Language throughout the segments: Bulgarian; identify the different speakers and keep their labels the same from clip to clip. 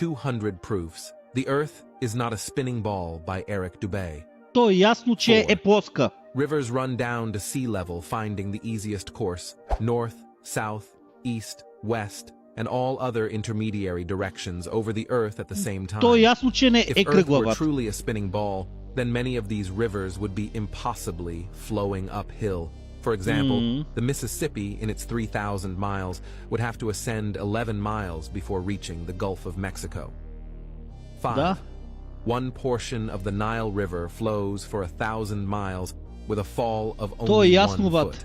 Speaker 1: 200 proofs. The Earth is not a spinning ball by Eric Dubé.
Speaker 2: То е ясно, че е плоска.
Speaker 1: Rivers run down to sea level, finding the easiest course, north, south, east, west, and all other intermediary directions over the Earth at the same time.
Speaker 2: То е ясно, че не
Speaker 1: If
Speaker 2: е
Speaker 1: Earth were
Speaker 2: кръглавата.
Speaker 1: truly a spinning ball, then many of these rivers would be impossibly flowing uphill. For example, the Mississippi, in its 3,000 miles, would have to ascend 11 miles before reaching the Gulf of Mexico. 5.
Speaker 2: Да.
Speaker 1: One portion of the Nile River flows for 1,000 miles with a fall of
Speaker 2: То е
Speaker 1: only
Speaker 2: ясно,
Speaker 1: 1
Speaker 2: брат.
Speaker 1: foot.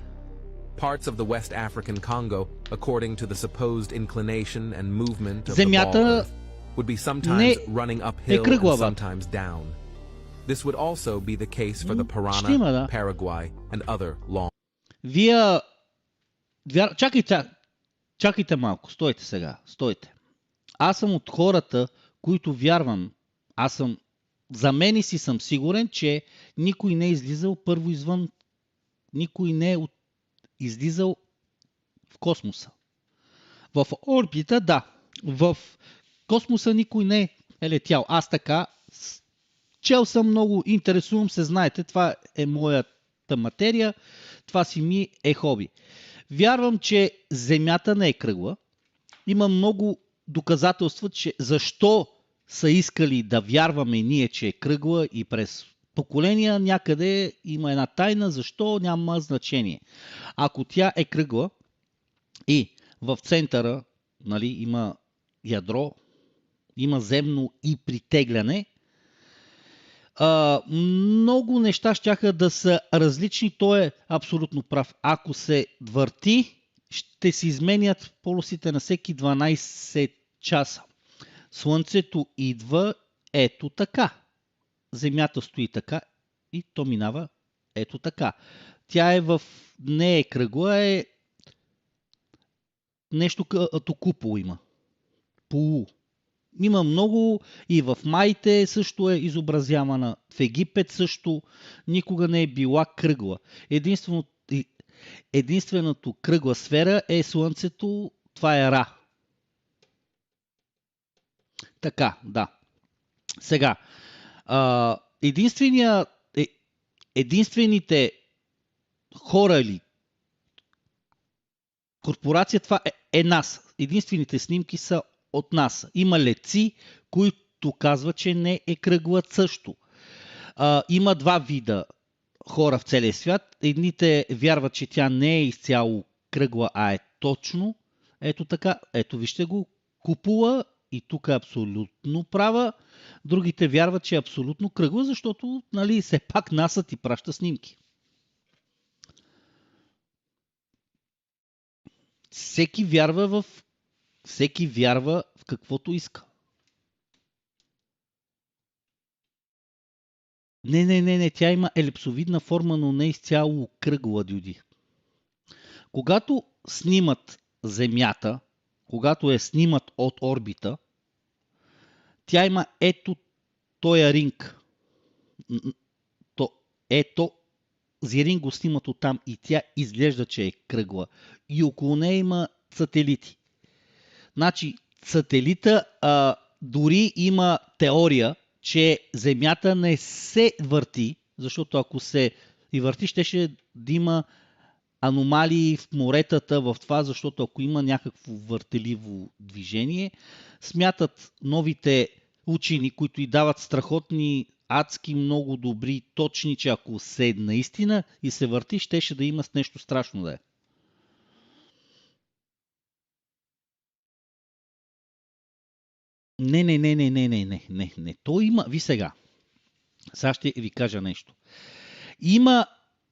Speaker 1: Parts of the West African Congo, according to the supposed inclination and movement of the ball
Speaker 2: Земята
Speaker 1: earth, would be sometimes running uphill and
Speaker 2: кръгла, брат.
Speaker 1: sometimes down. This would also be the case for the
Speaker 2: ще има, да.
Speaker 1: Parana, Paraguay, and other long.
Speaker 2: Вие... Чакайте малко. Стойте сега. Стойте. Аз съм от хората, които вярвам. За мен си съм сигурен, че никой не е излизал първо извън... Никой не е излизал в космоса. В орбита, да. В космоса никой не е летял. Аз така чел съм много, интересувам се, знаете, това е моята материя, това си ми е хоби. Вярвам, че Земята не е кръгла. Има много доказателства, че защо са искали да вярваме ние, че е кръгла и през поколения някъде има една тайна, защо няма значение. Ако тя е кръгла и в центъра, нали, има ядро, има земно и притегляне, много неща щяха да са различни. Той е абсолютно прав. Ако се върти, ще се изменят полосите на всеки 12 часа. Слънцето идва ето така. Земята стои така и то минава ето така. Тя е не е кръгла, е нещо като купол има. Полу. Има много и в Майте също е изобразявана. В Египет също никога не е била кръгла. Единственото кръгла сфера е Слънцето, това е Ра. Така, да. Сега, единствените хора или корпорация, това е нас. Единствените снимки са от нас. Има летци, които казват, че не е кръгла също. Има два вида хора в целия свят. Едните вярват, че тя не е изцяло кръгла, а е точно. Ето така. Ето вижте го. Купола и тук е абсолютно права. Другите вярват, че е абсолютно кръгла, защото, нали, все пак НАСА ти праща снимки. Всеки вярва в каквото иска. Не. Тя има елипсовидна форма, но не изцяло кръгла, дюди. Когато снимат Земята, когато я снимат от орбита, тя има ето този ринг. Ето Зирин го снимат оттам и тя изглежда, че е кръгла. И около нея има сателити. Значи, сателита дори има теория, че Земята не се върти, защото ако се и върти, щеше да има аномалии в моретата, в това, защото ако има някакво въртеливо движение, смятат новите учени, които й дават страхотни, адски, много добри, точни, че ако се наистина и се върти, щеше да има с нещо страшно да е. Не. То има... Ви сега. Сега ще ви кажа нещо.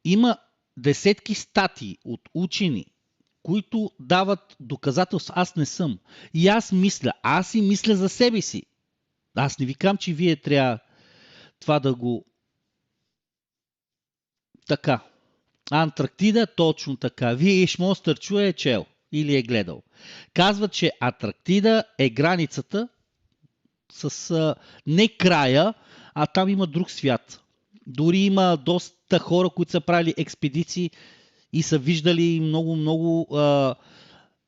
Speaker 2: Има десетки статии от учени, които дават доказателства. Аз не съм. И аз и мисля за себе си. Аз не ви казвам, че вие трябва това да го... Така. Антарктида, точно така. Вие Ишмостърчу е чел или е гледал. Казват, че Антарктида е границата с не края, а там има друг свят. Дори има доста хора, които са правили експедиции и са виждали много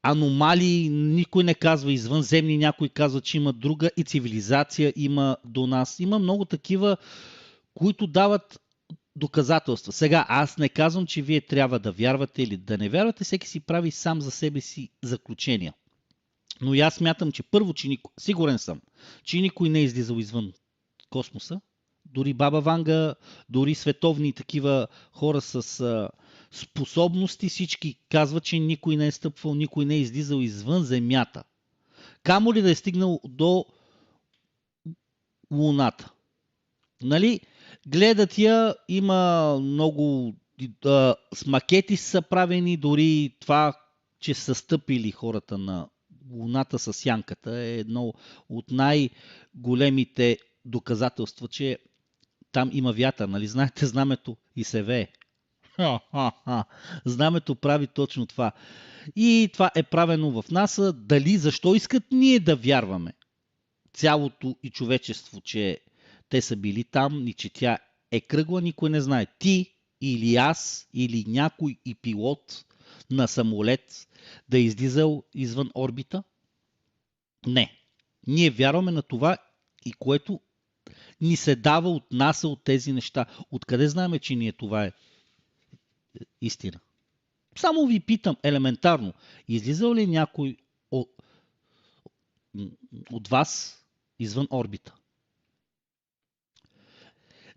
Speaker 2: аномалии, никой не казва извънземни, някой казва, че има друга и цивилизация има до нас. Има много такива, които дават доказателства. Сега, аз не казвам, че вие трябва да вярвате или да не вярвате, всеки си прави сам за себе си заключения. Но и аз смятам, че първо, сигурен съм, че никой не е излизал извън космоса. Дори Баба Ванга, дори световни такива хора с способности, всички казват, че никой не е стъпвал, никой не е излизал извън Земята. Камо ли да е стигнал до Луната. Нали? Гледат я, има много с макети са правени, дори това, че са стъпили хората на Луната с сянката е едно от най-големите доказателства, че там има вятър. Нали? Знаете, знамето и се вее. Знамето прави точно това. И това е правено в НАСА. Дали, защо искат ние да вярваме цялото и човечество, че те са били там и че тя е кръгла, никой не знае. Ти или аз, или някой и пилот на самолет да е излизал извън орбита? Не. Ние вярваме на това и което ни се дава от НАСА, от тези неща. Откъде знаем, че ние това е истина? Само ви питам елементарно. Излизал ли някой от вас извън орбита?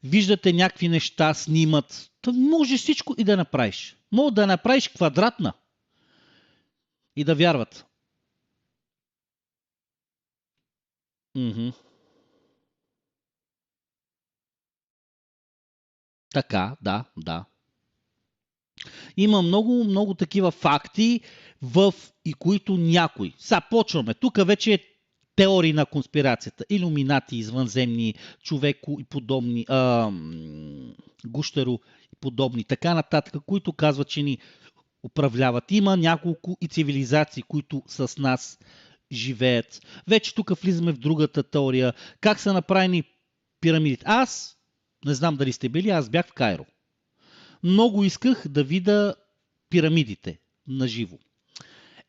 Speaker 2: Виждате някакви неща, снимат. Може всичко и да направиш. Може да направиш квадратна и да вярват. Така, да. Има много, много такива факти, и които някой. Сега почваме. Тук вече е теории на конспирацията. Илюминати, извънземни, човеко и подобни, гущеро и подобни, така нататък, които казват, че ни управляват. Има няколко и цивилизации, които с нас живеят. Вече тук влизаме в другата теория. Как са направени пирамидите? Аз не знам дали сте били, аз бях в Кайро. Много исках да видя пирамидите наживо.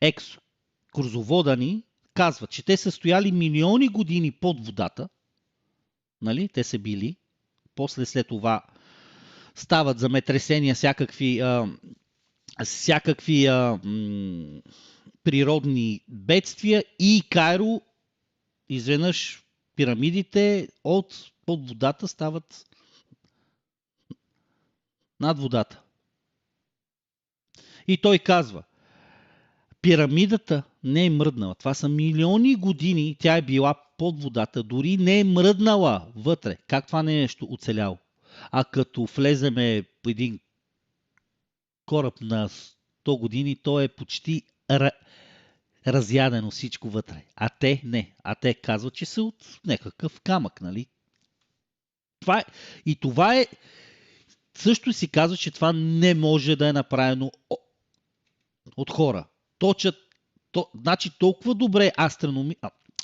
Speaker 2: Екскурзовода ни казва, че те са стояли милиони години под водата. Нали? Те са били. После след това стават земетресения, всякакви природни бедствия и Кайро изведнъж пирамидите под водата стават над водата. И той казва, пирамидата не е мръднала. Това са милиони години, тя е била под водата, дори не е мръднала вътре. Как това не е нещо оцеляло? А като влеземе по един кораб на 100 години, то е почти разядено всичко вътре. А те не. А те казват, че са от някакъв камък, нали? Това е също си казва, че това не може да е направено от хора. Значи толкова добре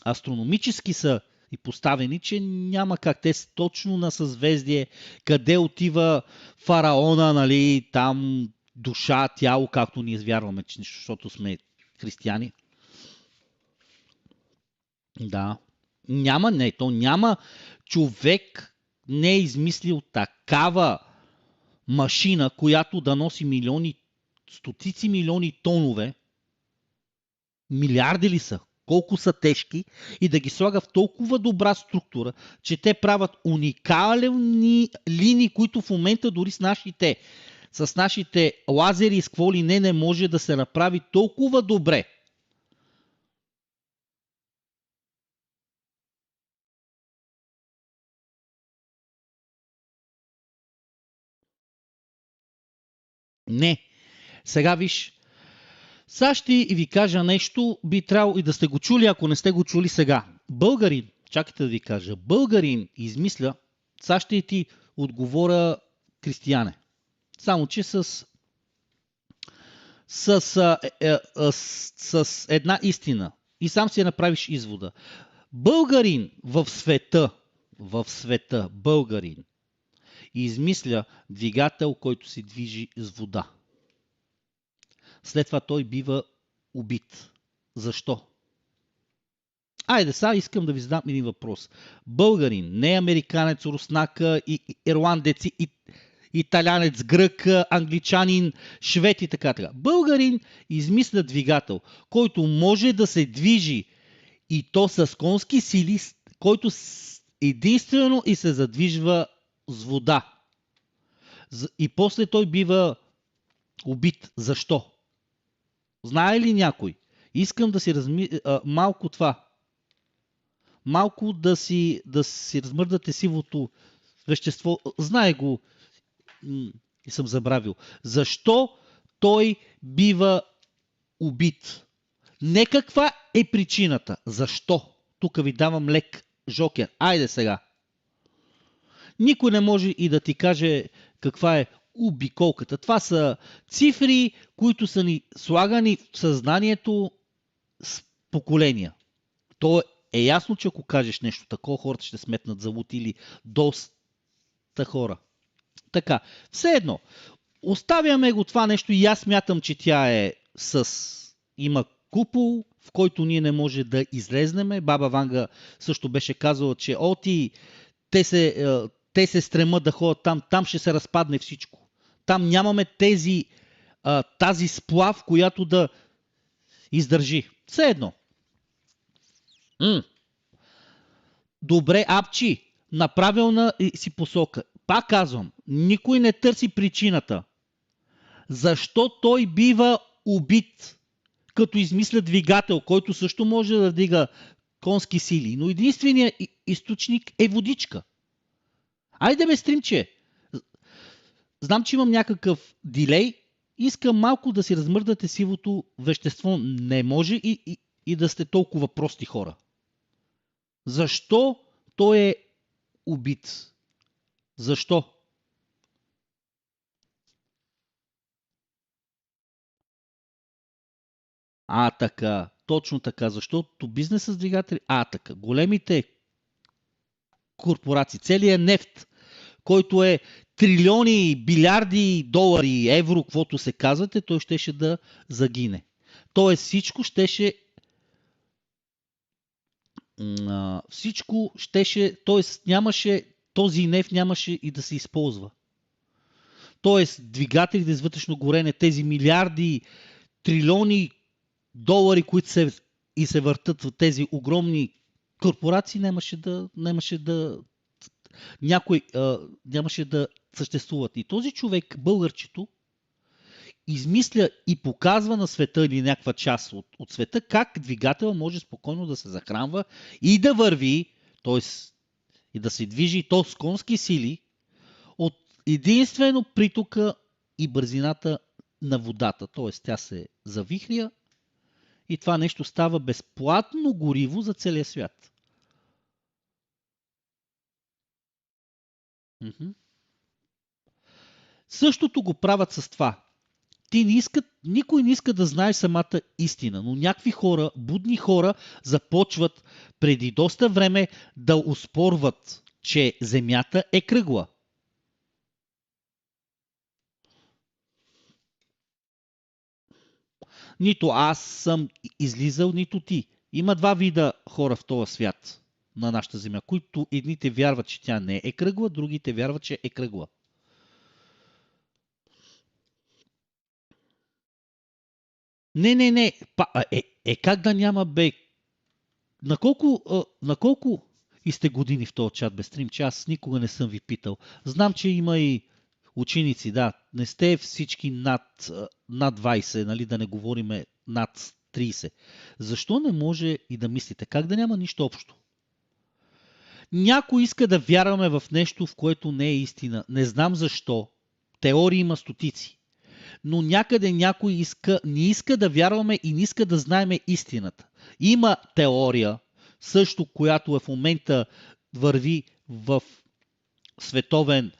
Speaker 2: астрономически са и поставени, че няма как. Те са точно на съзвездие, къде отива фараона, нали, там душа, тяло, както ние вярваме, защото сме християни. Да. Няма човек не е измислил такава машина, която да носи стотици милиони тонове, милиарди ли са, колко са тежки, и да ги слага в толкова добра структура, че те правят уникални линии, които в момента дори с нашите лазери и с какво ли не може да се направи толкова добре. Не. Сега виж. Сега ще ви кажа нещо, би трябвало и да сте го чули, ако не сте го чули сега. Българин, чакайте да ви кажа, българин измисля, сега ще ти отговоря християне. Само че с една истина. И сам си направиш извода. Българин в света, българин, измисля двигател, който се движи с вода. След това той бива убит. Защо? Айде, сега искам да ви задам един въпрос. Българин, не американец, руснака, ирландец, италянец, грък, англичанин, швед и така. Българин измисля двигател, който може да се движи и то с конски сили, който единствено и се задвижва с вода. И после той бива убит. Защо? Знае ли някой? Искам да си малко това. Малко да си размърдате сивото вещество. Знае го и съм забравил. Защо той бива убит? Не каква е причината. Защо? Тук ви давам лек жокер. Айде сега. Никой не може и да ти каже каква е обиколката. Това са цифри, които са ни слагани в съзнанието с поколения. То е ясно, че ако кажеш нещо такова, хората ще сметнат за луд или доста хора. Така, все едно. Оставяме го това нещо и аз смятам, че тя е има купол, в който ние не може да излезнеме. Баба Ванга също беше казала, че те се стремат да ходят там ще се разпадне всичко. Там нямаме тази сплав, която да издържи. Все едно. Добре, апчи, на правилна си посока. Пак казвам, никой не търси причината. Защо той бива убит, като измисля двигател, който също може да вдига конски сили, но единственият източник е водичка. Айде бе, стримче. Знам, че имам някакъв дилей. Искам малко да си размърдате сивото вещество. Не може и да сте толкова прости хора. Защо той е убит? Защо? Така. Точно така. Защото бизнесът с двигатели... така. Големите корпорации, целият нефт, който е трилиони, билиарди долари, евро, каквото се казвате, той щеше да загине. Тоест всичко щеше т.е. този нефт нямаше и да се използва. Тоест двигателите с вътрешно горене, тези милиарди, трилиони долари, които се въртат в тези огромни корпорации, нямаше да съществуват. И този човек, българчето, измисля и показва на света или някаква част от света как двигател може спокойно да се захранва и да върви, т.е. и да се движи то с конски сили от единствено притока и бързината на водата. Т.е. тя се завихря и това нещо става безплатно гориво за целия свят. Същото го правят с това. Никой не иска да знае самата истина, но някакви хора, будни хора, започват преди доста време да оспорват, че Земята е кръгла. Нито аз съм излизал, нито ти. Има два вида хора в този свят на нашата Земя, които едните вярват, че тя не е кръгла, другите вярват, че е кръгла. Не. Как да няма, бе? На колко и сте години в този чат, бе, стрим, че аз никога не съм ви питал. Знам, че има и ученици, да. Не сте всички над 20, нали, да не говориме над 30. Защо не може и да мислите? Как да няма нищо общо? Някой иска да вярваме в нещо, в което не е истина. Не знам защо. Теории има стотици. Но някъде някой не иска да вярваме и не иска да знаем истината. Има теория, също която в момента върви в световен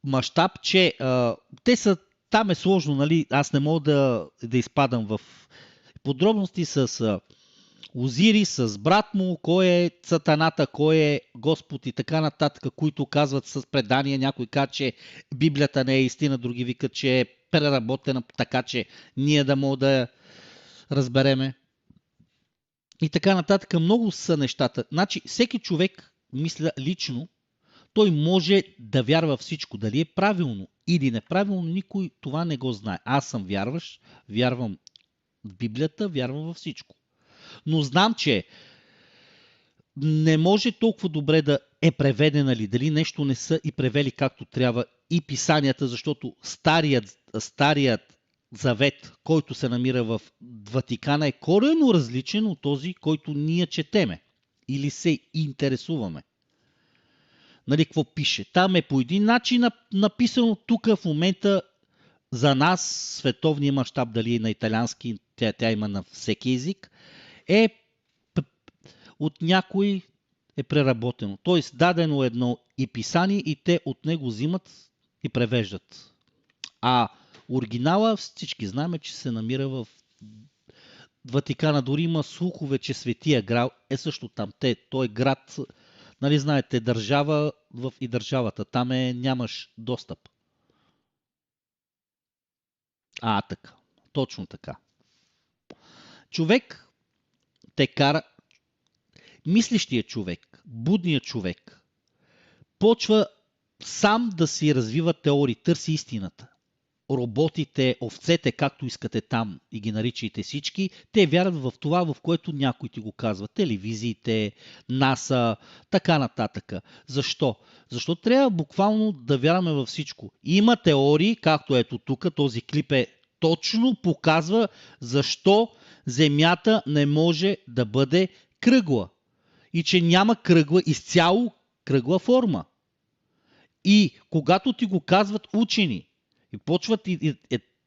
Speaker 2: мащаб, че там е сложно, нали? Аз не мога да изпадам в подробности с Озири, с брат му, кой е сатаната, кой е Господ и така нататък, които казват с предания. Някой казва, че Библията не е истина, други викат, че е преработена така, че ние да мога да разбереме. И така нататък. Много са нещата. Значи, всеки човек, мисля лично, той може да вярва всичко. Дали е правилно или неправилно, никой това не го знае. Аз съм вярващ, вярвам в Библията, вярвам във всичко. Но знам, че не може толкова добре да е преведена ли, дали нещо не са и превели както трябва и писанията, защото старият завет, който се намира в Ватикана, е коренно различен от този, който ние четеме или се интересуваме. Нали, какво пише? Там е по един начин написано, тук в момента за нас, световния мащаб, дали е на италиански, тя има на всеки език, от някой е преработено. Тоест дадено едно и писание и те от него взимат и превеждат. А оригинала всички знаем, че се намира в Ватикана. Дори има слухове, че Светия Грал е също там. Той е град, нали знаете, държава и държавата. Там нямаш достъп. Така. Точно така. Човек те кара, мислещият човек, будният човек, почва сам да си развива теории, търси истината. Роботите, овцете, както искате там и ги наричайте всички, те вярват в това, в което някой ти го казва. Телевизиите, НАСА, така нататък. Защо? Защото трябва буквално да вярваме във всичко. Има теории, както ето тук, този клип точно показва защо Земята не може да бъде кръгла. И че няма кръгла, изцяло кръгла форма. И когато ти го казват учени, и почват,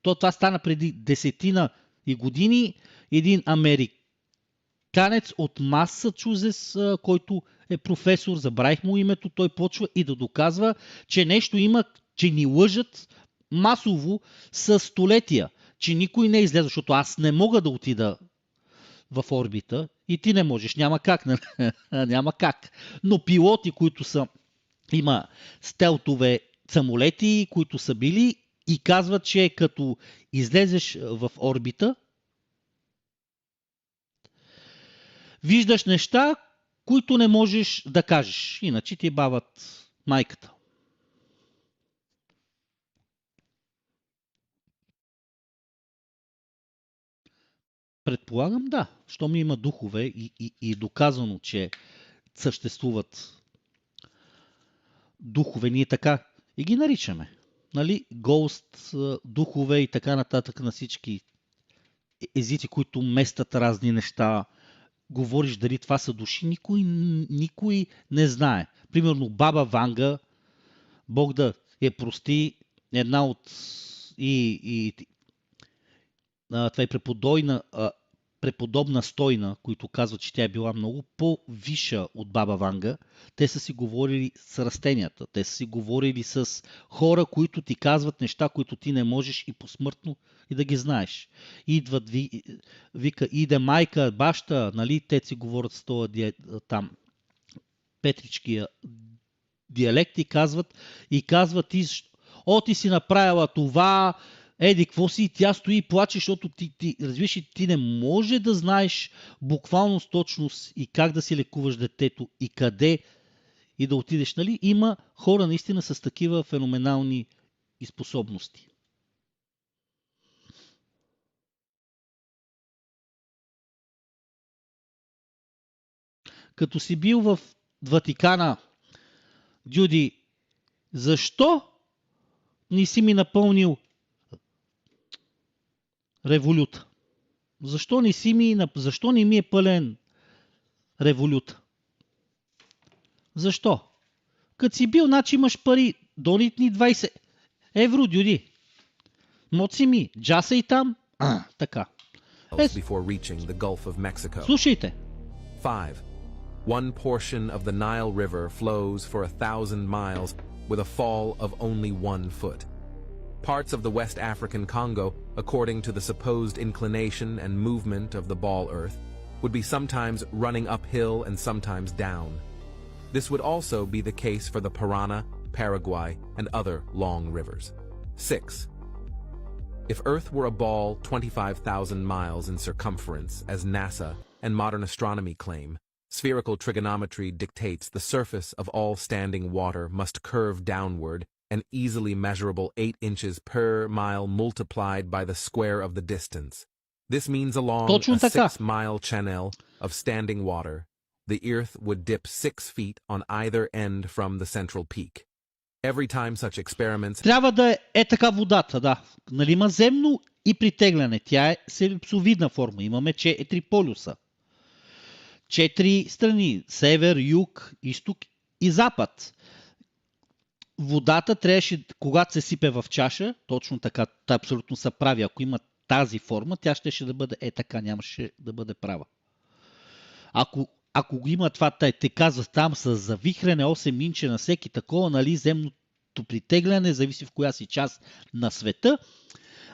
Speaker 2: това стана преди десетина и години, един американец от Масачузетс, който е професор, забравих му името, той почва и да доказва, че нещо има, че ни лъжат масово с столетия, че никой не излезе, защото аз не мога да отида в орбита и ти не можеш, няма как. Няма как. Но пилоти, които са, има стелтове самолети, които са били и казват, че като излезеш в орбита, виждаш неща, които не можеш да кажеш. Иначе ти бават майката. Предполагам, да. Щом има духове и доказано, че съществуват духове, ние така и ги наричаме. Нали? Ghost, духове и така нататък на всички езици, които местят разни неща. Говориш дали това са души, никой не знае. Примерно Баба Ванга, Бог да я прости, една от това е преподобна Стойна, които казват, че тя е била много по-виша от Баба Ванга. Те са си говорили с растенията, те са си говорили с хора, които ти казват неща, които ти не можеш и посмъртно и да ги знаеш. Идват, вика, иде майка, баща, нали, те си говорят с този там петричкия диалект и казват ти си направила това, еди, какво си? Тя стои и плаче, защото разбираш, ти не може да знаеш буквално с точност и как да си лекуваш детето и къде и да отидеш. Нали? Има хора наистина с такива феноменални способности. Като си бил в Ватикана, Джуди, защо не си ми напълнил революта? Защо не ми е пълен революта? Защо? Като си бил, значи имаш пари, донитни 20 евро, Дюди. Моци ми, джаса и там. Така.
Speaker 1: Before reaching the Gulf of Mexico.
Speaker 2: Слушайте.
Speaker 1: 5. One portion of the Nile River flows for 1,000 miles with a fall of only 1 foot. Parts of the West African Congo, according to the supposed inclination and movement of the ball earth, would be sometimes running uphill and sometimes down. This would also be the case for the Parana, Paraguay, and other long rivers. 6. If Earth were a ball 25,000 miles in circumference, as NASA and modern astronomy claim, spherical trigonometry dictates the surface of all standing water must curve downward, an easily measurable 8 inches per mile multiplied by the square of the distance. This means along
Speaker 2: Точно
Speaker 1: a
Speaker 2: така.
Speaker 1: 6-mile channel of standing water, the Earth would dip 6 feet on either end from the central peak. Every time such experiments
Speaker 2: Трябва да е така водата, да. Нали има земно и притегляне. Тя е с елипсовидна форма. Имаме 4 полюса. 4 страни. Север, юг, изток и запад. Водата трябваше, когато се сипе в чаша, точно така, абсолютно се прави. Ако има тази форма, тя ще да бъде така, нямаше да бъде права. Ако го има това, те казват там с завихрене 8 инча на всеки такова, нали, земното притегляне, зависи в коя си част на света,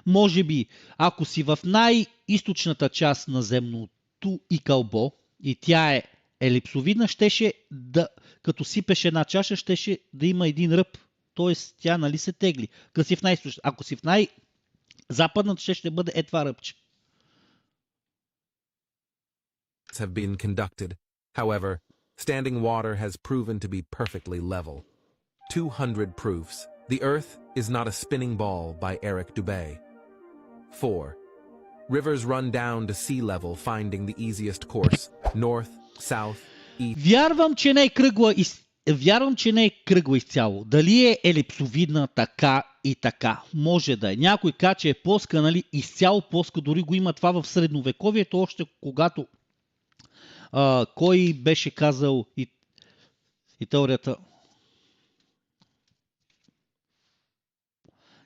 Speaker 2: може би, ако си в най-източната част на земното и кълбо, и тя е елипсовидна, щеше да, като сипеш една чаша, щеше да има един ръб. Тоест, тя, нали, се тегли. Ако си в най-западната, ще бъде това ръбче.
Speaker 1: have been conducted. However, standing water has proven to be perfectly level. 200 proofs. The Earth is not a spinning ball by Eric Dubé. 4. Rivers run down to sea level, finding the easiest course. North, south, east.
Speaker 2: Вярвам, че не е кръгла изцяло. Дали е елипсовидна така и така? Може да е. Някой казва, че е плоска, нали, изцяло плоска. Дори го има това в средновековието, още когато кой беше казал и теорията.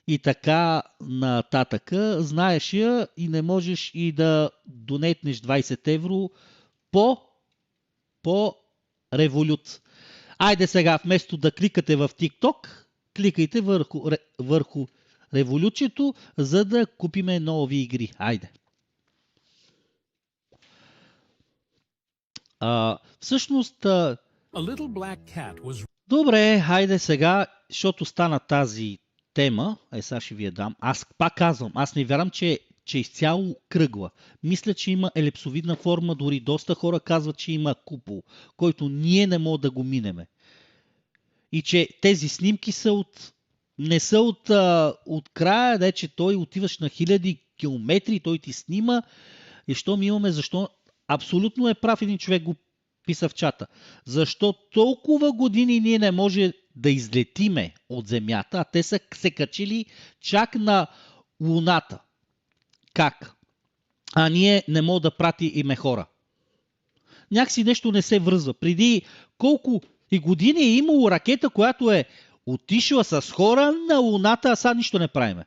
Speaker 2: И така нататък. Знаеш я и не можеш и да донетнеш 20 евро по револют. Айде сега, вместо да кликате в TikTok, кликайте върху револючето, за да купиме нови игри. Айде. Всъщност... Добре, хайде сега, защото стана тази тема, сега ще ви я дам. Аз пак казвам, аз не вярвам, че е изцяло кръгла. Мисля, че има елипсовидна форма, дори доста хора казват, че има купол, който ние не можем да го минеме. И че тези снимки не са от края, да, че той отиваш на хиляди километри, той ти снима. И що ми имаме, защо? Абсолютно е прав един човек, го писа в чата. Защо толкова години ние не може да излетиме от Земята, а те са се качили чак на Луната. Как? А ние не можем да пратиме хора. Някакси нещо не се връзва. Преди колко и години е имало ракета, която е отишла с хора на Луната, а сега нищо не правиме.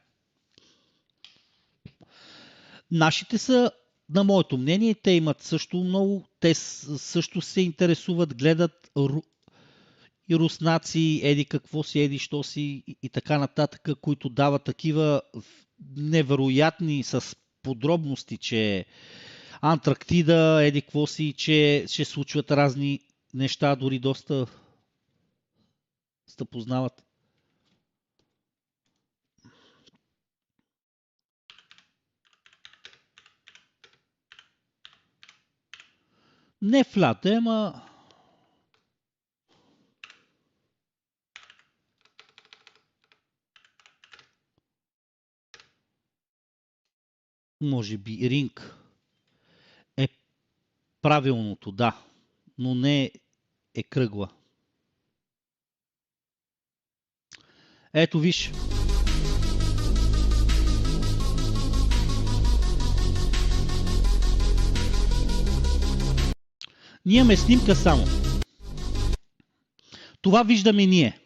Speaker 2: Нашите са, на моето мнение, те имат също много, те също се интересуват, гледат и руснаци, еди какво си, еди що си и така нататък, които дават такива невероятни с подробности, че Антарктида, еди какво си, че ще случват разни неща, дори доста познават. Не флат, ама... Може би ринг е правилното, да, но не е кръгла. Ето виж. Ние имаме снимка само. Това виждаме ние.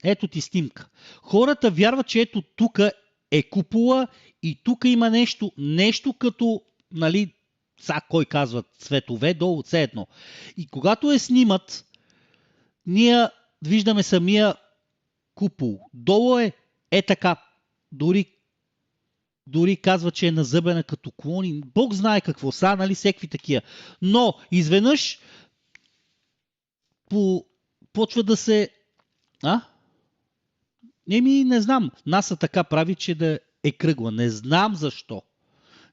Speaker 2: Ето ти снимка. Хората вярват, че ето тук е купола и тук има нещо като, нали, кой казва цветове, долу все едно. И когато снимат, ние виждаме самия купол. Долу е така. Дори казва, че е назъбена като клони. Бог знае какво са, нали, всеки такива. Но изведнъж почва да се... Не знам. НАСА така прави, че да е кръгла. Не знам защо.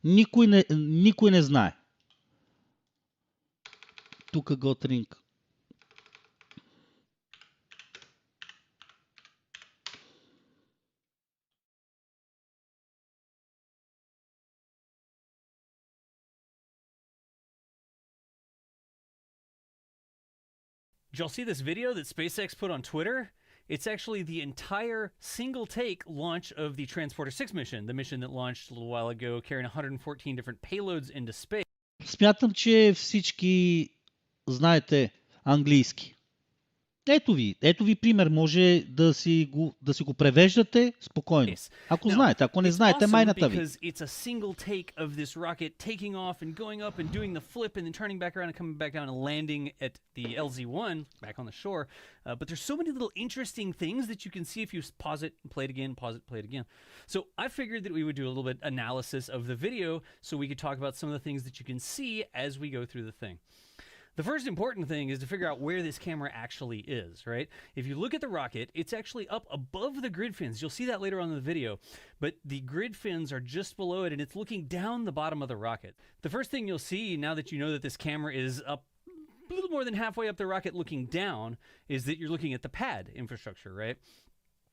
Speaker 2: Никой не знае. Тук Готринг.
Speaker 3: Did y'all see this video that SpaceX put on Twitter? It's actually the entire single take launch of the Transporter 6 mission, the mission that launched a little while ago, carrying 114 different payloads into space.
Speaker 2: Смятам, че всички знаете английски. Ето ви пример, може да си го превеждате спокойно. Ако знаете, ако не знаете, майната ви.
Speaker 3: It's a single take of this rocket taking off and going up and doing the flip and then turning back around and coming back down and landing at the LZ-1 back on the shore. But there's so many little interesting things that you can see if you pause it and play it again, pause it, play it again. So I figured that we would do a little bit analysis of the video so we could talk about some of the things that you can see as we go through the thing. The first important thing is to figure out where this camera actually is, right? If you look at the rocket, it's actually up above the grid fins. You'll see that later on in the video, but the grid fins are just below it and it's looking down the bottom of the rocket. The first thing you'll see now that you know that this camera is up a little more than halfway up the rocket looking down is that you're looking at the pad infrastructure, right?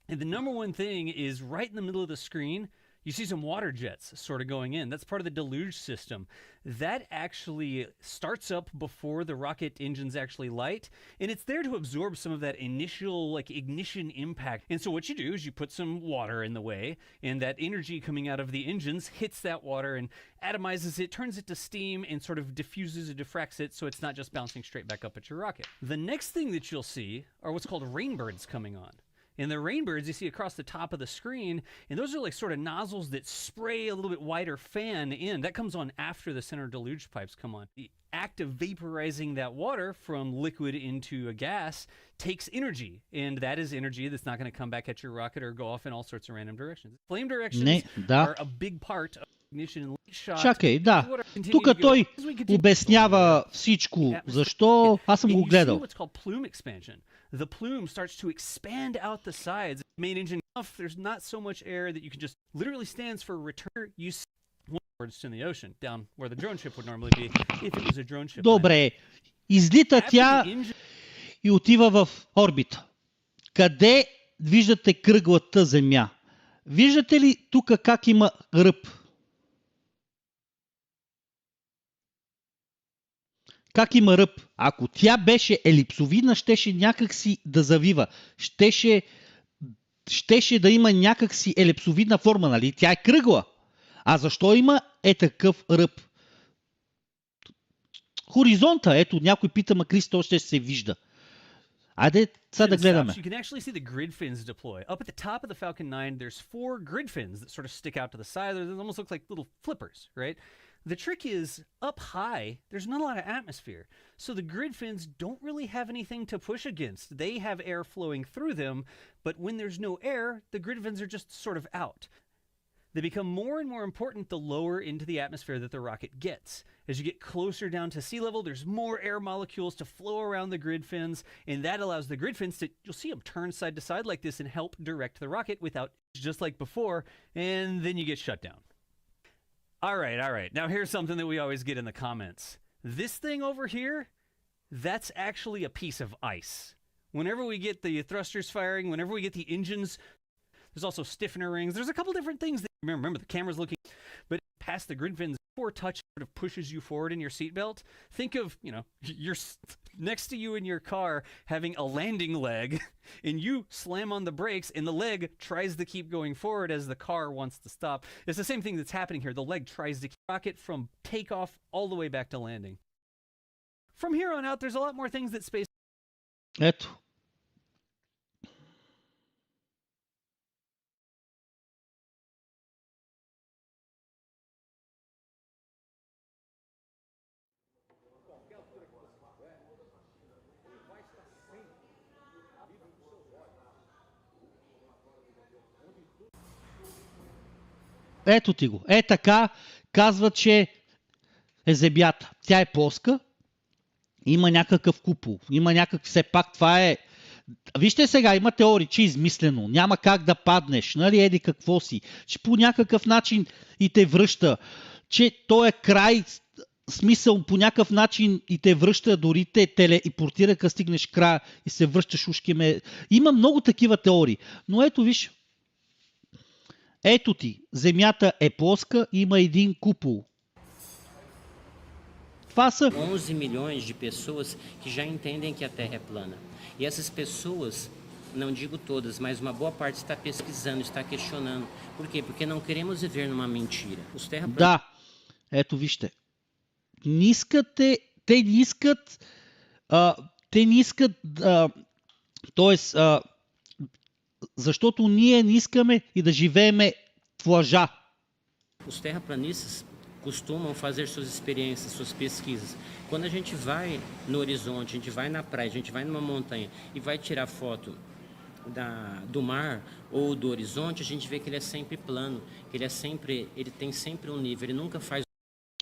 Speaker 3: And the number one thing is right in the middle of the screen, you see some water jets sort of going in. That's part of the deluge system. That actually starts up before the rocket engines actually light, and it's there to absorb some of that initial ignition impact. And so what you do is you put some water in the way, and that energy coming out of the engines hits that water and atomizes it, turns it to steam, and sort of diffuses and diffracts it so it's not just bouncing straight back up at your rocket. The next thing that you'll see are what's called rainbirds coming on. And the rainbirds you see across the top of the screen, and those are like sort of nozzles that spray a little bit wider fan in. That comes on after the center deluge pipes come on. The act of vaporizing that water from liquid into a gas takes energy, and that is energy that's not going to come back at your rocket or go off in all sorts of random directions. Flame directions are a big part of ignition and light shot.
Speaker 2: Чакай, да. Тук той обяснява всичко. Защо? Аз съм го гледал.
Speaker 3: What's called plume expansion. The plume starts to expand out the sides. The main engine off, there's not so much air that you can just literally stands for return. You see onwards in the ocean, down where the drone ship would normally be, if it was a drone ship.
Speaker 2: Добре. Излита тя и отива в орбита. Къде виждате кръглата земя? Виждате ли тук как има ръб? Как има ръб? Ако тя беше елипсовидна, щеше някакси да завива. Щеше да има някакси елипсовидна форма, нали? Тя е кръгла. А защо има такъв ръб? Хоризонта, ето, някой пита, ма Кристо ще се вижда. Айде, сега да гледаме.
Speaker 3: You can actually see the grid fins deploy. Up at the top of the Falcon 9, there's 4 grid fins that sort of stick out to the side. They almost look like little flippers, right? The trick is, up high, there's not a lot of atmosphere. So the grid fins don't really have anything to push against. They have air flowing through them, but when there's no air, the grid fins are just sort of out. They become more and more important the lower into the atmosphere that the rocket gets. As you get closer down to sea level, there's more air molecules to flow around the grid fins, and that allows the grid fins to, you'll see them turn side to side like this and help direct the rocket without, just like before, and then you get shut down. All right. Now here's something that we always get in the comments. This thing over here, that's actually a piece of ice. Whenever we get the thrusters firing, whenever we get the engines, there's also stiffener rings. There's a couple different things that remember the camera's looking, but past the grid fins, before touch sort of pushes you forward in your seatbelt. Think of, you're next to you in your car having a landing leg, and you slam on the brakes, and the leg tries to keep going forward as the car wants to stop. It's the same thing that's happening here. The leg tries to keep the rocket from takeoff all the way back to landing. From here on out, there's a lot more things that space.
Speaker 2: Ето. Ето ти го. Така казва, че е земята. Тя е плоска. Има някакъв купол. Има някакъв... Все пак това е Вижте сега, има теории, че измислено, няма как да паднеш, нали, еди какво си, че по някакъв начин и те връща, че той е край, смисъл по някакъв начин и те връща, дори те телепортира, като стигнеш края и се връщаш ушкиме. Има много такива теории, но ето виж, ето ти, Земята е плоска, има един купол. Това са
Speaker 4: 11 milhões de pessoas que já entendem que a Terra é plana. E essas pessoas, não digo todas, mas uma boa parte está pesquisando, está questionando. Por quê? Porque não queremos viver numa mentira. Os terraplanistas...
Speaker 2: Да, ето вижте. Не искате, те не искат, т.е. защото ние не искаме и да живееме в лъжа.
Speaker 4: Os terraplanistas costumam fazer suas experiências, suas pesquisas. Quando a gente vai no horizonte, a gente vai na praia, a gente vai numa montanha e vai tirar foto do mar ou do horizonte, a gente vê que ele é sempre plano, que ele tem sempre um nível, ele nunca faz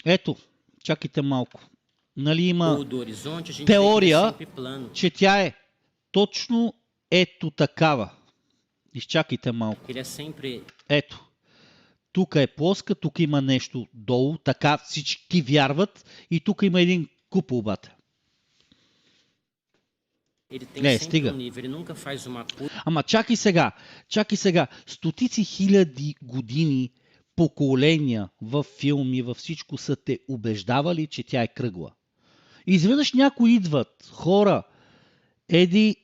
Speaker 2: Ето, чакайте малко. Нали има
Speaker 4: ou do horizonte, a gente vê que ele é
Speaker 2: теория,
Speaker 4: sempre plano.
Speaker 2: че тя е точно ето такава. Изчакайте малко.
Speaker 4: Ele é sempre
Speaker 2: Ето. Тук е плоска, тук има нещо долу, така всички вярват и тук има един купол, бате.
Speaker 4: ele tem
Speaker 2: Не,
Speaker 4: sempre
Speaker 2: стига.
Speaker 4: um nível, ele nunca faz uma curva.
Speaker 2: Ама чакай сега, стотици хиляди години, поколения в филми, във всичко са те убеждавали, че тя е кръгла. И изведнъж някои идват, хора, еди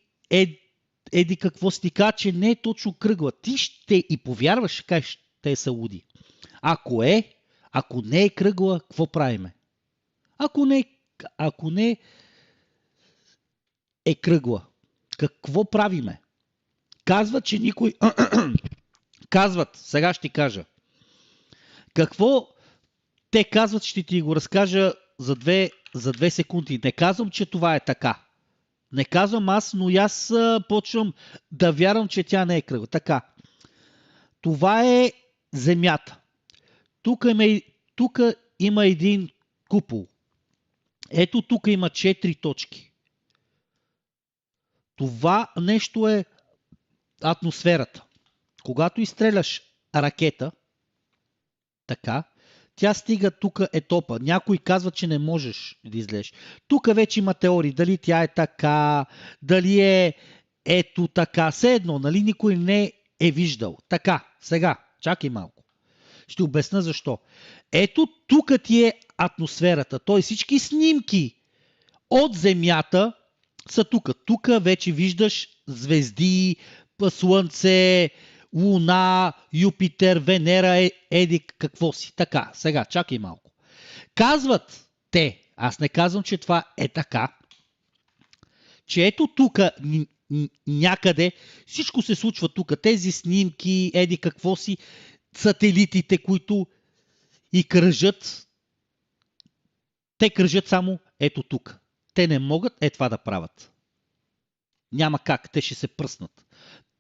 Speaker 2: какво си ти кажа, че не е точно кръгла. Ти ще и повярваш, ще кажеш, те са луди. Ако не е кръгла, какво правиме? Ако не е кръгла, какво правиме? Казват, че никой... Казват, сега ще ти кажа. Какво те казват, ще ти го разкажа за 2 секунди. Не казвам, че това е така. Не казвам аз, но аз почвам да вярвам, че тя не е кръгла. Така. Това е Земята. Тук има един купол. Ето тук има 4 точки. Това нещо е атмосферата. Когато изстреляш ракета, така, тя стига, тук е топа. Някой казва, че не можеш да излезеш. Тук вече има теории, дали тя е така, дали е ето така. Все едно, нали никой не е виждал. Така, сега, чакай малко. Ще обясна защо. Ето тук ти е атмосферата. Т.е. всички снимки от Земята са тук. Тук вече виждаш звезди, Слънце, Луна, Юпитер, Венера, еди какво си. Така, сега, чакай малко. Казват те, аз не казвам, че това е така, че ето тук някъде всичко се случва тук. Тези снимки, еди какво си, сателитите, които и кръжат, те кръжат само ето тук. Те не могат това да правят. Няма как, те ще се пръснат.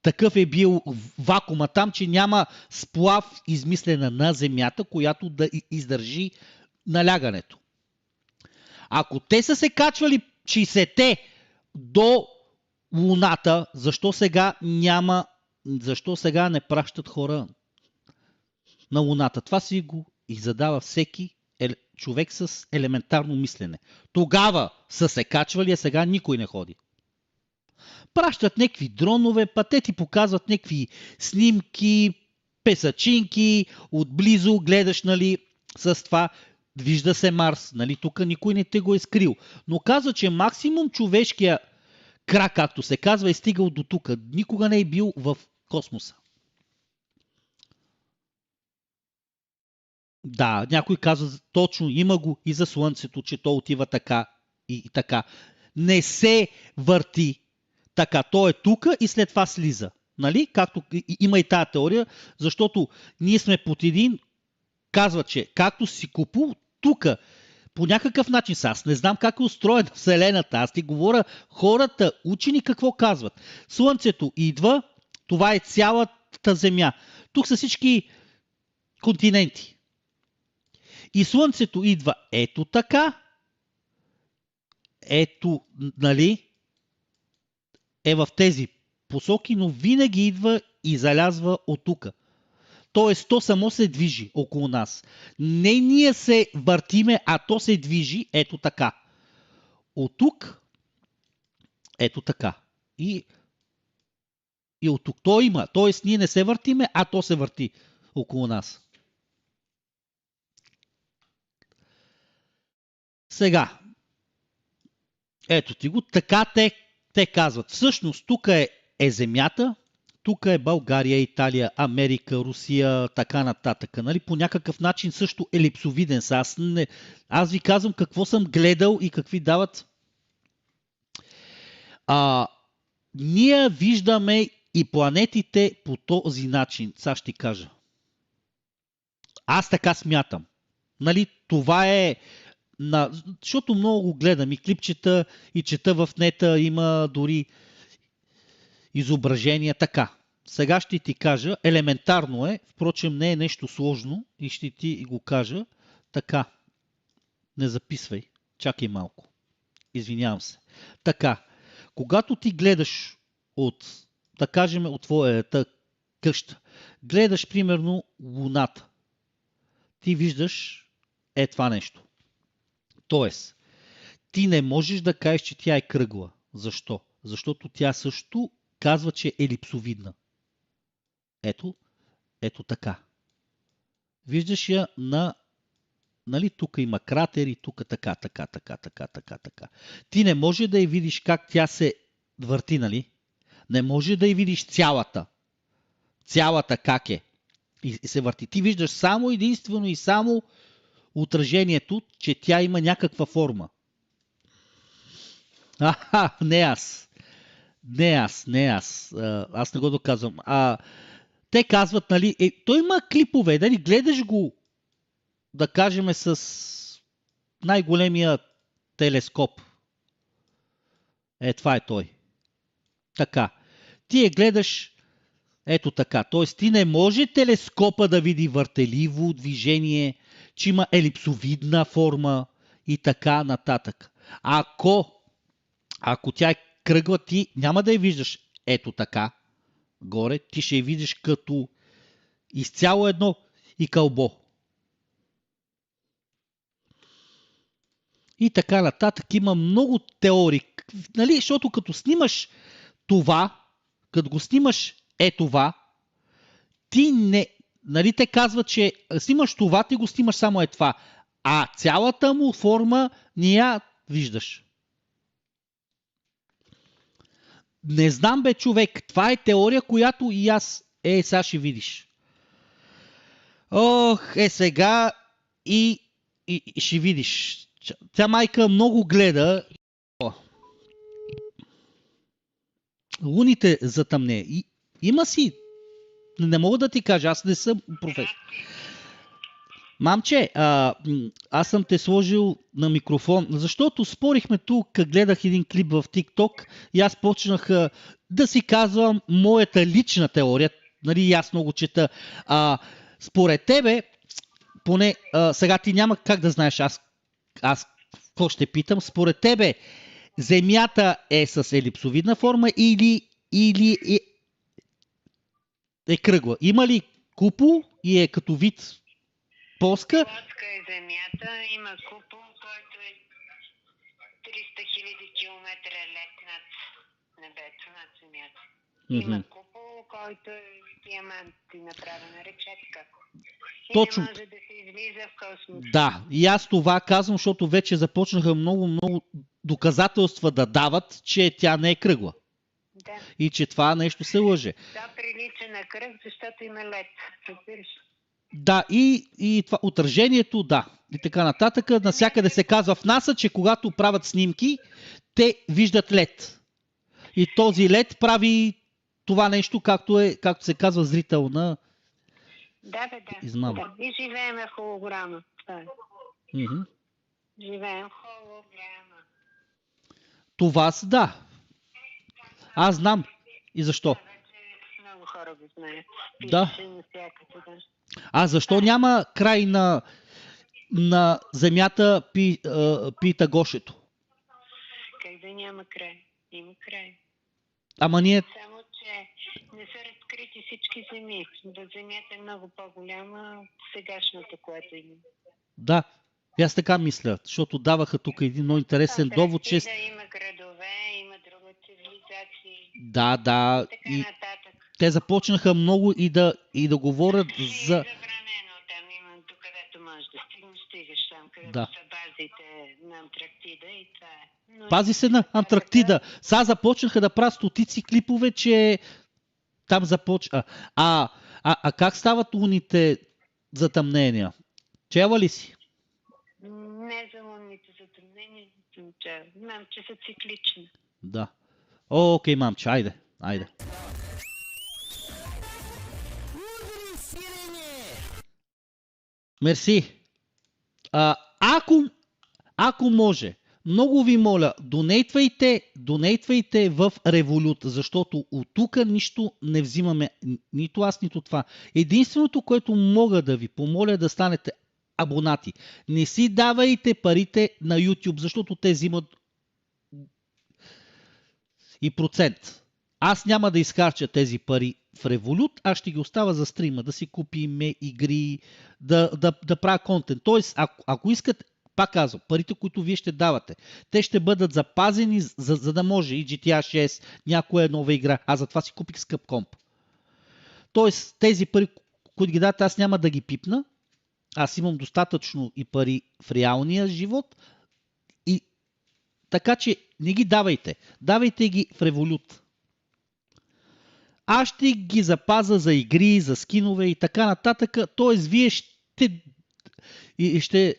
Speaker 2: Такъв е бил вакуума там, че няма сплав измислена на Земята, която да издържи налягането. Ако те са се качвали 60-те до Луната, защо сега не пращат хора на Луната? Това си го и задава всеки човек с елементарно мислене. Тогава са се качвали, а сега никой не ходи. Пращат някакви дронове, те ти показват някакви снимки, песачинки, отблизо гледаш, нали, с това, вижда се Марс, нали, тук никой не те го е скрил. Но казва, че максимум човешкия крак, както се казва, е стигал до тук. Никога не е бил в космоса. Да, някой казва, точно има го и за Слънцето, че то отива така и така. Не се върти така. То е тук и след това слиза. Нали? Както има и тази теория, защото ние сме под един, казва, че както си купил, тук по някакъв начин са. Аз не знам как е устроена Вселената. Аз ти говоря, хората, учени какво казват. Слънцето идва, това е цялата Земя. Тук са всички континенти. И Слънцето идва ето така. Ето, нали? е в тези посоки, но винаги идва и залязва от тук. Тоест, то само се движи около нас. Не ние се въртиме, а то се движи ето така. От тук, ето така. И от тук то има. Тоест, ние не се въртиме, а то се върти около нас. Сега, ето ти го, така те казват. Всъщност, тук е Земята, тук е България, Италия, Америка, Русия, така нататък. Нали? По някакъв начин също елипсовиден са. Аз ви казвам какво съм гледал и какви дават. Ние виждаме и планетите по този начин. Сега ще ти кажа. Аз така смятам. Нали? Това е... Защото много го гледам и клипчета, и чета в нета, има дори изображения. Така. Сега ще ти кажа, елементарно е, впрочем не е нещо сложно и ще ти го кажа. Така. Не записвай. Чакай малко. Извинявам се. Така. Когато ти гледаш да кажем, от твоята къща, гледаш примерно Луната, ти виждаш това нещо. Тоест, ти не можеш да кажеш, че тя е кръгла. Защо? Защото тя също казва, че е елипсовидна. Ето така. Виждаш я нали, тук има кратери, тук така. Ти не може да я видиш как тя се върти, нали? Не може да я видиш цялата. Цялата как е. И се върти. Ти виждаш само единствено и само отражението, че тя има някаква форма. Не аз. Аз не го доказвам. Те казват, нали, той има клипове, дали гледаш го, да кажем, с най-големия телескоп. Това е той. Така. Ти я гледаш ето така. Тоест ти не може телескопа да види въртеливо движение, че има елипсовидна форма и така нататък. Ако тя е кръгла, ти няма да я виждаш ето така горе, ти ще я видиш като изцяло едно и кълбо. И така нататък. Има много теории. Нали? Защото като снимаш това, като го снимаш това, ти не... Нали те казват, че снимаш това, ти го снимаш само това. А цялата му форма не я виждаш. Не знам, бе, човек. Това е теория, която и аз... сега ще видиш. Сега и ще видиш. Тя майка много гледа. Луните затъмне. Има си. Не мога да ти кажа, аз не съм професор. Мамче, аз съм те сложил на микрофон, защото спорихме тук, гледах един клип в TikTok и аз почнах да си казвам моята лична теория. Нали, аз много чета. Според тебе, поне сега ти няма как да знаеш аз какво ще питам. Според тебе, Земята е с елипсовидна форма или е кръгла? Има ли купол и е като вид плоска?
Speaker 5: Плоска е Земята, има купол, който е 300 хиляди километра лет над небето, над Земята. Има купол, който е диамант и направена речетка. И
Speaker 2: Точно.
Speaker 5: не може да се излиза в космоса.
Speaker 2: Да, и аз това казвам, защото вече започнаха много доказателства да дават, че тя не е кръгла.
Speaker 5: Да.
Speaker 2: И че това нещо се лъже.
Speaker 5: Това прилича на кръг, защото има лед. Разбираш?
Speaker 2: Да, и това отражението, да. И така нататък. Насякъде се казва в НАСА, че когато правят снимки, те виждат лед. И този лед прави това нещо, както се казва зрителна измама.
Speaker 5: Да. И живеем в холограма. Това е. Живеем в холограма.
Speaker 2: Това да. Аз знам. И защо?
Speaker 5: Много хора го знаят.
Speaker 2: Да.
Speaker 5: Да.
Speaker 2: А защо няма край на Земята, пита Гошето?
Speaker 5: Как да няма край? Има край.
Speaker 2: Ама ние...
Speaker 5: Само, че не са разкрити всички земи. Земята е много по-голяма от сегашната, която има.
Speaker 2: Да, и аз така мисля, защото даваха тук един много интересен довод, че...
Speaker 5: Антарктида има градове, има друга цивилизации,
Speaker 2: Да,
Speaker 5: така
Speaker 2: и
Speaker 5: нататък.
Speaker 2: те започнаха много и да говорят
Speaker 5: И е
Speaker 2: за...
Speaker 5: забранено там, има докъдето можеш да стигаш там, където
Speaker 2: Да.
Speaker 5: са базите на Антарктида и това е. Но
Speaker 2: Пази се на Антарктида. Сега започнаха да правят стотици клипове, че там започва. А как стават луните затъмнения? Чела ли си?
Speaker 5: Не за лунните затъмнения, знам, че са циклични.
Speaker 2: Да. Окей, мамче, айде. Мерси. Ако може, много ви моля, донейтвайте в Револют, защото от тук нищо не взимаме, нито аз, нито това. Единственото, което мога да ви помоля, да станете абонати. Не си давайте парите на YouTube, защото те взимат и процент. Аз няма да изхарча тези пари в Револют, аз ще ги оставя за стрима, да си купим игри, да правя контент. Тоест, ако искате, пак казвам, парите, които вие ще давате, те ще бъдат запазени, за да може и GTA 6, някоя нова игра. Аз затова си купих скъп комп. Тоест, тези пари, които ги дадете, аз няма да ги пипна. Аз имам достатъчно и пари в реалния живот. И така че не ги давайте. Давайте ги в Револют. Аз ще ги запаза за игри, за скинове и така нататък. Тоест, вие ще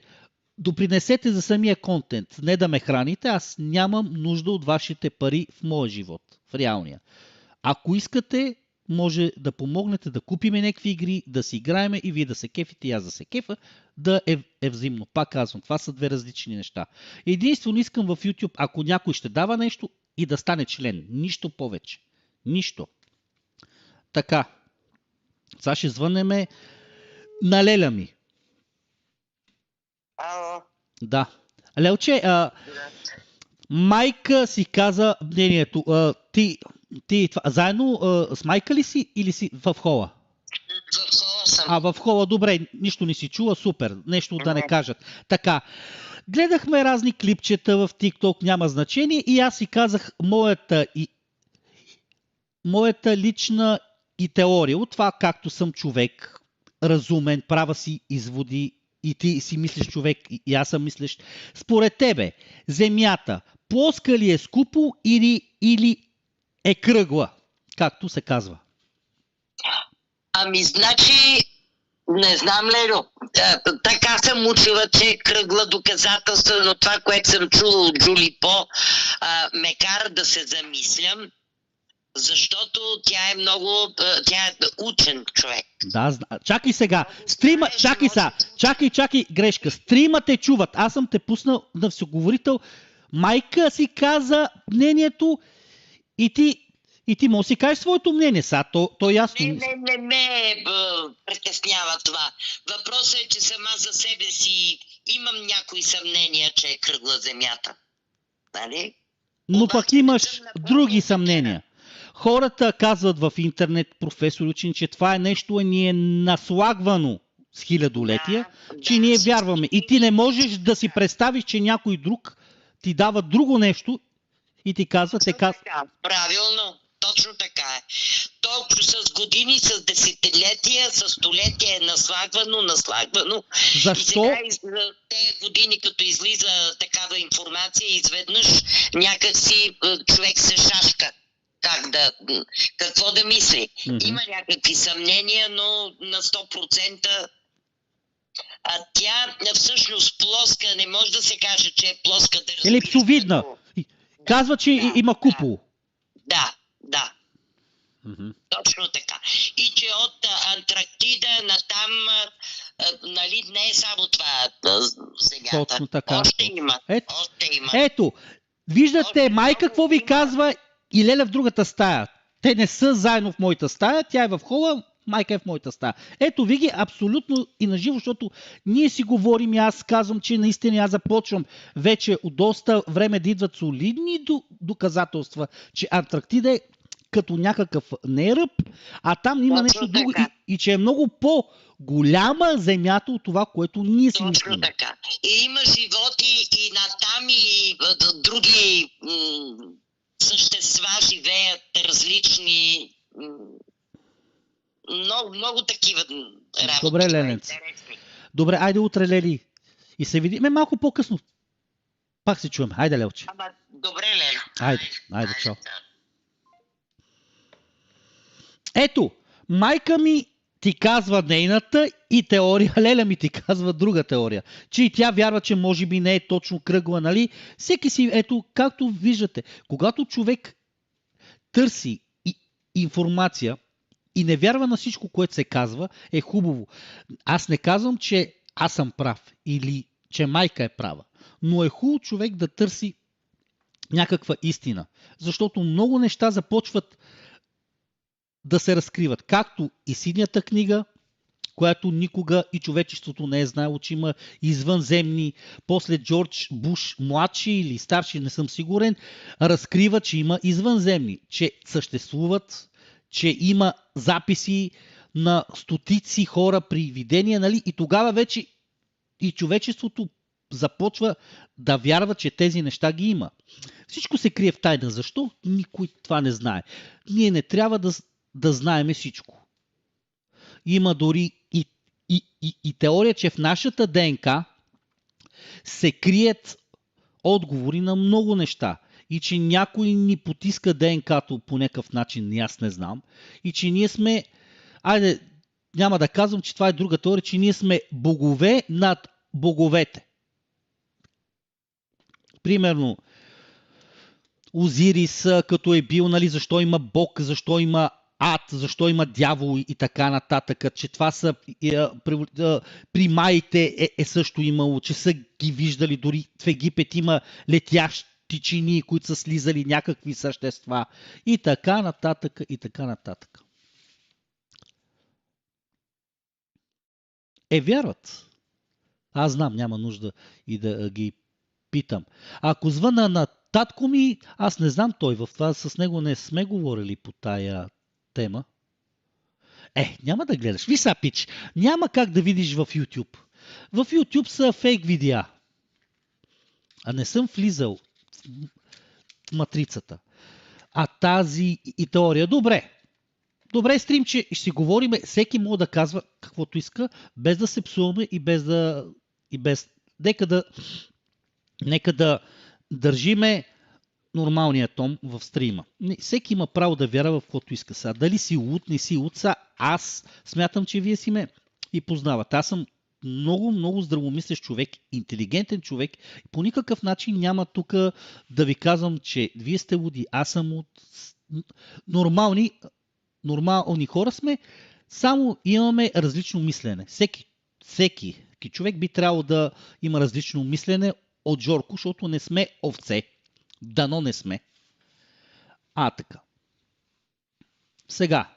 Speaker 2: допринесете за самия контент. Не да ме храните, аз нямам нужда от вашите пари в моя живот, в реалния. Ако искате, може да помогнете да купиме някакви игри, да си играеме и вие да се кефите и аз да се кефа, да е взаимно. Пак казвам, това са две различни неща. Единствено искам в YouTube, ако някой ще дава нещо, и да стане член. Нищо повече. Нищо. Така. Сега ще звънеме на Леля ми.
Speaker 6: Ало.
Speaker 2: Да. Лелче, майка си каза мнението. Ти това, заедно с майка ли си или си в хола?
Speaker 6: В хола съм.
Speaker 2: В хола, добре, нищо не си чула, супер, нещо да не кажат. Така, гледахме разни клипчета в TikTok, няма значение, и аз си казах моята лична и теория от това, както съм човек, разумен, правя си изводи, и ти си мислиш човек, и аз съм мислиш. Според тебе, земята плоска ли е скупо или е кръгла, както се казва?
Speaker 6: Значи, не знам, Лелю. Така съм учила, че е кръгла доказателства, но това, което съм чула от Джули По, ме кара да се замислям, защото тя е учен човек.
Speaker 2: Да, чакай сега. Стрима, чакай, грешка. Стрима те чуват. Аз съм те пуснал на всеговорител. Майка си каза мнението и ти може да си кажеш своето мнение. Сега, то ясно.
Speaker 6: Не ме притеснява това. Въпросът е, че сама за себе си имам някои съмнения, че е кръгла земята. Нали?
Speaker 2: Но пък имаш други съмнения. Хората казват в интернет, професор учени, че това е нещо ни е наслагвано с хилядолетия, че ние вярваме. И ти не можеш да си представиш, че някой друг ти дава друго нещо и ти казва...
Speaker 6: Правилно, точно така е. Толкова с години, с десетилетия, с столетия е наслагвано.
Speaker 2: Защо?
Speaker 6: И сега тези години, като излиза такава информация, изведнъж някакси човек се шашка. Какво да мисли? Има някакви съмнения, но на 100% тя всъщност плоска, не може да се каже, че е плоска.
Speaker 2: Елипсовидна. Казва, че има купол.
Speaker 6: Да. Точно така. И че от Антарктида натам, нали, не е само това земята.
Speaker 2: Точно така.
Speaker 6: Още има.
Speaker 2: Ето, виждате, майка какво ви казва и Леля в другата стая. Те не са заедно в моята стая, тя е в хола, майка е в моята стая. Ето ви ги абсолютно и наживо, защото ние си говорим и аз казвам, че наистина аз започвам вече от доста време да идват солидни доказателства, че Антарктида е като някакъв не ръб, а там има
Speaker 6: Точно
Speaker 2: нещо друго
Speaker 6: така.
Speaker 2: и че е много по-голяма земята от това, което ние си
Speaker 6: Точно
Speaker 2: мислим.
Speaker 6: така. И има животи и натам и други същества живеят различни. Много такива работи.
Speaker 2: Добре, Ленец. Добре, айде утре, Лели. И се видиме малко по-късно. Пак се чуем. Айде, Лелче.
Speaker 6: Ама, добре, Лело.
Speaker 2: Айде, чао. Ето, майка ми ти казва нейната и теория, Леля ми ти казва друга теория. Че и тя вярва, че може би не е точно кръгла, нали? Всеки си, ето, както виждате, когато човек търси информация и не вярва на всичко, което се казва, е хубаво. Аз не казвам, че аз съм прав или че майка е права, но е хубаво човек да търси някаква истина, защото много неща започват да се разкриват. Както и синята книга, която никога и човечеството не е знаело, че има извънземни. После Джордж Буш младши или старши, не съм сигурен, разкрива, че има извънземни, че съществуват, че има записи на стотици хора при видения, нали? И тогава вече и човечеството започва да вярва, че тези неща ги има. Всичко се крие в тайна. Защо? Никой това не знае. Ние не трябва да знаеме всичко. Има дори и теория, че в нашата ДНК се крият отговори на много неща. И че някой ни потиска ДНК-то по някакъв начин, аз не знам. И че ние сме, айде, няма да казвам, че това е друга теория, че ние сме богове над боговете. Примерно, Озирис, като е бил, нали, защо има Бог, защо има ад, защо има дявол и така нататък, че това са при майите е също имало, че са ги виждали, дори в Египет има летящи чини, които са слизали някакви същества и така нататък, и така нататък. Вярват. Аз знам, няма нужда и да ги питам. Ако звъна на татко ми, аз не знам той, в това с него не сме говорили по тая тема. Няма да гледаш. Ви са, пич, няма как да видиш в YouTube. В YouTube са фейк видеа. А не съм влизал в матрицата. А тази и теория. Добре, стримче, ще си говорим. Всеки може да казва каквото иска, без да се псуваме и без... Нека да държиме нормалния тон в стрима. Всеки има право да вярва в каквото иска. Сега, дали си луд, не си луд, аз смятам, че вие си ме и познават. Аз съм много здравомислещ човек, интелигентен човек. По никакъв начин няма тук да ви казвам, че вие сте луди, аз съм луд. Нормални хора сме, само имаме различно мислене. Всеки човек би трябвало да има различно мислене от Жорко, защото не сме овце. Дано не сме. Така. Сега.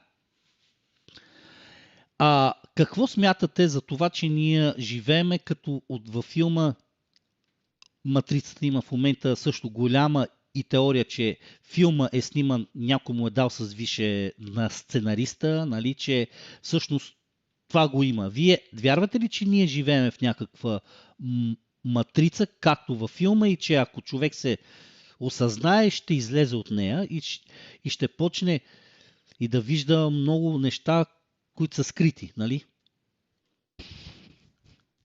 Speaker 2: Какво смятате за това, че ние живееме като във филма Матрицата има в момента също голяма и теория, че филма е сниман, някой му е дал с више на сценариста, нали, че всъщност това го има. Вие вярвате ли, че ние живееме в някаква матрица, както във филма, и че ако човек се осъзнае, ще излезе от нея и ще почне и да вижда много неща, които са скрити, нали?